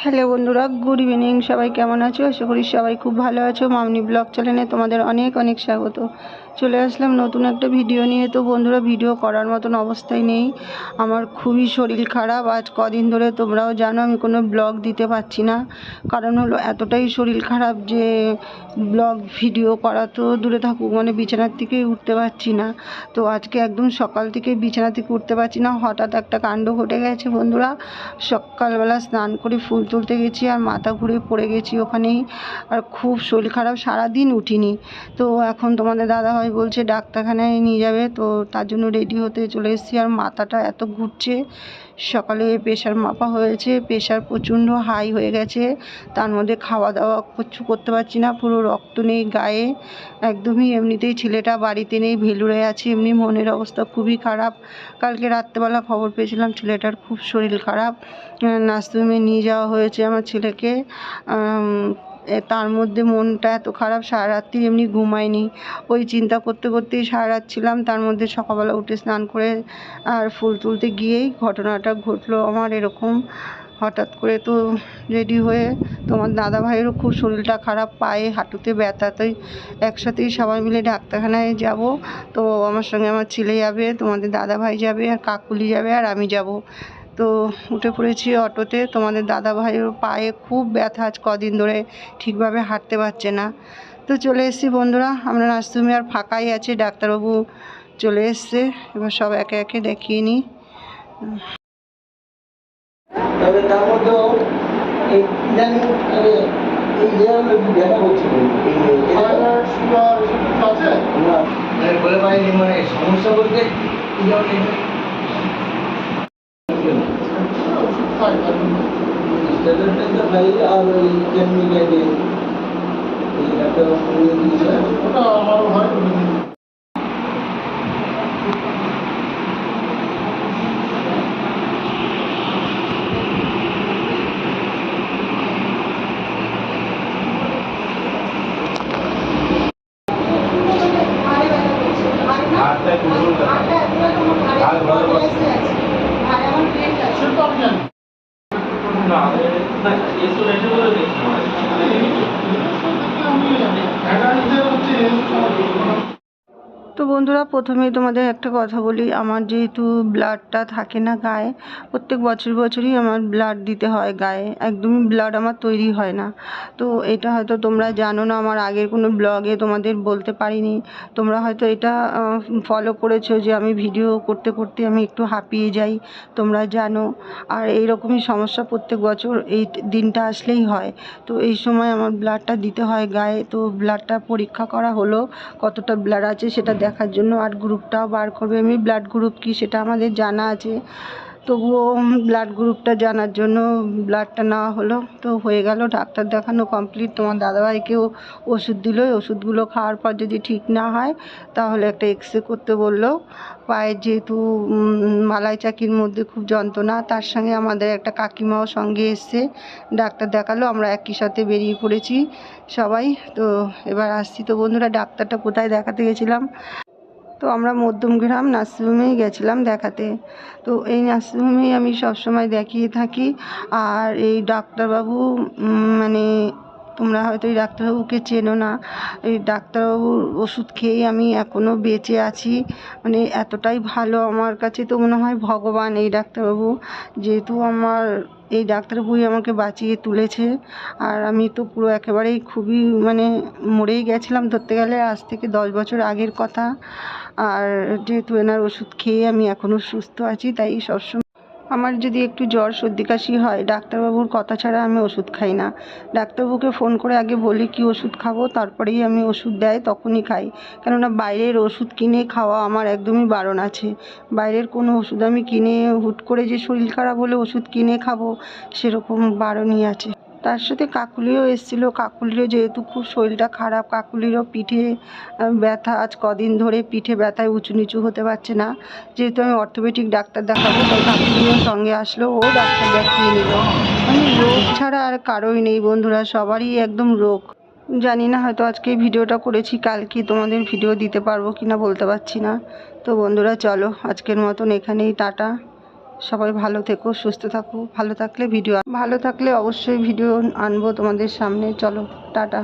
Hello বন্ধুরা, good evening. সবাই কেমন আছো? আশা করি সবাই খুব ভালো আছো। মামনি ব্লগ চ্যানেলে তোমাদের অনেক অনেক স্বাগত। চলে আসলাম নতুন একটা ভিডিও নিয়ে। তো বন্ধুরা, ভিডিও করার মতন অবস্থায় নেই, আমার খুবই শরীর খারাপ। আজ কদিন ধরে তোমরাও জানো আমি কোনো ব্লগ দিতে পারছি না। কারণ হলো এতটাই শরীর খারাপ যে ব্লগ ভিডিও করা তো দূরে থাকুক, মানে বিছানার থেকে উঠতে পারছি না। তো আজকে একদম সকাল থেকে বিছানা থেকে উঠতে পারছি না। হঠাৎ একটা কাণ্ড ঘটে গেছে বন্ধুরা। সকালবেলা স্নান করে ফুল তুলতে গেছি আর মাথা ঘুরে পড়ে গেছি ওখানেই। আর খুব শরীর খারাপ, সারাদিন উঠিনি। তো এখন তোমাদের দাদাভাই বলছে ডাক্তারখানায় নিয়ে যাবে, তো তার জন্য রেডি হতে চলে এসেছি। আর মাথাটা এত ঘুরছে। সকালে প্রেশার মাপা হয়েছে, প্রেশার প্রচণ্ড হাই হয়ে গেছে। তার মধ্যে খাওয়া দাওয়া কিছু করতে পারছি না, পুরো রক্ত নেই গায়ে একদমই। এমনিতেই ছেলেটা বাড়িতে নেই, ভেলুরে আছে। এমনি মনের অবস্থা খুবই খারাপ। কালকে রাত্রেবেলা খবর পেয়েছিলাম ছেলেটার খুব শরীর খারাপ। নার্সিংহোমে নিয়ে যাওয়া হয়েছে আমার ছেলেকে। তার মধ্যে মনটা এত খারাপ, সারা রাত্রি এমনি ঘুমায়নি। ওই চিন্তা করতে করতেই সারা রাত ছিলাম। তার মধ্যে সকালবেলা উঠে স্নান করে আর ফুল তুলতে গিয়েই ঘটনাটা ঘটলো আমার এরকম। হঠাৎ করে তো রেডি হয়ে, তোমার দাদা ভাইয়েরও খুব শরীরটা খারাপ, পায়ে হাঁটুতে ব্যথাতেই একসাথেই সবাই মিলে ডাক্তারখানায় যাব। তো আমার সঙ্গে আমার ছেলে যাবে, তোমাদের দাদা ভাই যাবে, আর কাকুলি যাবে, আর আমি যাব। তো উঠে পড়েছি অটোতে। তোমাদের দাদা ভাইয়ের পায়ে খুব ব্যথা, আজ কদিন ধরে ঠিকভাবে হাঁটতে পারছে না। তো চলে এসেছি বন্ধুরা, আমরা নার্সিংহোমে আর ফাঁকাই আছে, ডাক্তারবাবু চলে এসছে। এবার সব একে একে দেখিয়ে নিই। তবে তার মধ্যেও এই ইদানিং এই দেখা করছিল বলে পাইনি, মানে সমস্যা বলতে ভাই আর ওই কেমিক্যালে এই ডাক্তার ওটা আমারও হয়। তো বন্ধুরা, প্রথমেই তোমাদের একটা কথা বলি, আমার যেহেতু ব্লাডটা থাকে না গায়ে, প্রত্যেক বছরই আমার ব্লাড দিতে হয় গায়ে, একদমই ব্লাড আমার তৈরি হয় না। তো এটা হয়তো তোমরা জানো না, আমার আগের কোনো ব্লগে তোমাদের বলতে পারিনি। তোমরা হয়তো এটা ফলো করেছো যে আমি ভিডিও করতে করতে আমি একটু হাঁপিয়ে যাই, তোমরা জানো। আর এইরকমই সমস্যা প্রত্যেক বছর এই দিনটা আসলেই হয়। তো এই সময় আমার ব্লাডটা দিতে হয় গায়ে। তো ব্লাডটা পরীক্ষা করা হলো, কতটা ব্লাড আছে সেটা দেখার জন্য। আর গ্রুপটাও বার করবে, এমনি ব্লাড গ্রুপ কি সেটা আমাদের জানা আছে, তবুও ব্লাড গ্রুপটা জানার জন্য ব্লাডটা নেওয়া হলো। তো হয়ে গেল, ডাক্তার দেখানো কমপ্লিট। তোমার দাদাভাইকেও ওষুধ দিল, ওষুধগুলো খাওয়ার পর যদি ঠিক না হয় তাহলে একটা এক্সরে করতে বললো। পায়ের যেহেতু মালাই চাকির মধ্যে খুব যন্ত্রণা, তার সঙ্গে আমাদের একটা কাকিমাও সঙ্গে এসছে, ডাক্তার দেখালো। আমরা একই সাথে বেরিয়ে পড়েছি সবাই। তো এবার আসছি। তো বন্ধুরা, ডাক্তারটা কোথায় দেখাতে গেছিলাম, তো আমরা মধ্যমগ্রাম নার্সিংহোমেই গেছিলাম দেখাতে। তো এই নার্সিংহোমেই আমি সবসময় দেখিয়ে থাকি। আর এই ডাক্তারবাবু মানে তোমরা হয়তো এই ডাক্তারবাবুকে চেনো না। এই ডাক্তারবাবুর ওষুধ খেয়েই আমি এখনও বেঁচে আছি। মানে এতটাই ভালো, আমার কাছে তো মনে হয় ভগবান এই ডাক্তারবাবু। যেহেতু আমার এই ডাক্তারবাবুই আমাকে বাঁচিয়ে তুলেছে। আর আমি তো পুরো একেবারেই খুবই মানে মরেই গেছিলাম ধরতে গেলে, আজ থেকে 10 বছর আগের কথা। আর যেহেতু এনার ওষুধ খেয়ে আমি এখনও সুস্থ আছি, তাই সবসময় আমার যদি একটু জ্বর সর্দি কাশি হয়, ডাক্তারবাবুর কথা ছাড়া আমি ওষুধ খাই না। ডাক্তারবাবুকে ফোন করে আগে বলি কী ওষুধ খাবো, তারপরেই আমি ওষুধ দেয় তখনই খাই। কেননা বাইরের ওষুধ কিনে খাওয়া আমার একদমই বারণ আছে। বাইরের কোনো ওষুধ আমি কিনে হুট করে যে শরীর খারাপ হলে ওষুধ কিনে খাবো সেরকম বারণই আছে। তার সাথে কাকুলিও এসেছিলো। কাকুলিরও যেহেতু খুব শরীরটা খারাপ, কাকুলিরও পিঠে ব্যথা, আজ কদিন ধরে পিঠে ব্যথায় উঁচু নিচু হতে পারছে না। যেহেতু আমি অর্থোপেডিক ডাক্তার দেখাবো, তাই কাকুলিও সঙ্গে আসলো, ও ডাক্তার দেখিয়ে নিল। মানে রোগ ছাড়া আর কারোই নেই বন্ধুরা, সবারই একদম রোগ। জানি না হয়তো আজকে ভিডিওটা করেছি, কালকে তোমাদের ভিডিও দিতে পারবো কিনা বলতে পারছি না। তো বন্ধুরা চলো, আজকের মতন এখানেই টাটা। সবাই ভালো থেকো, সুস্থ থাকো। ভালো থাকলে অবশ্যই ভিডিও আনবো তোমাদের সামনে। চলো, টাটা।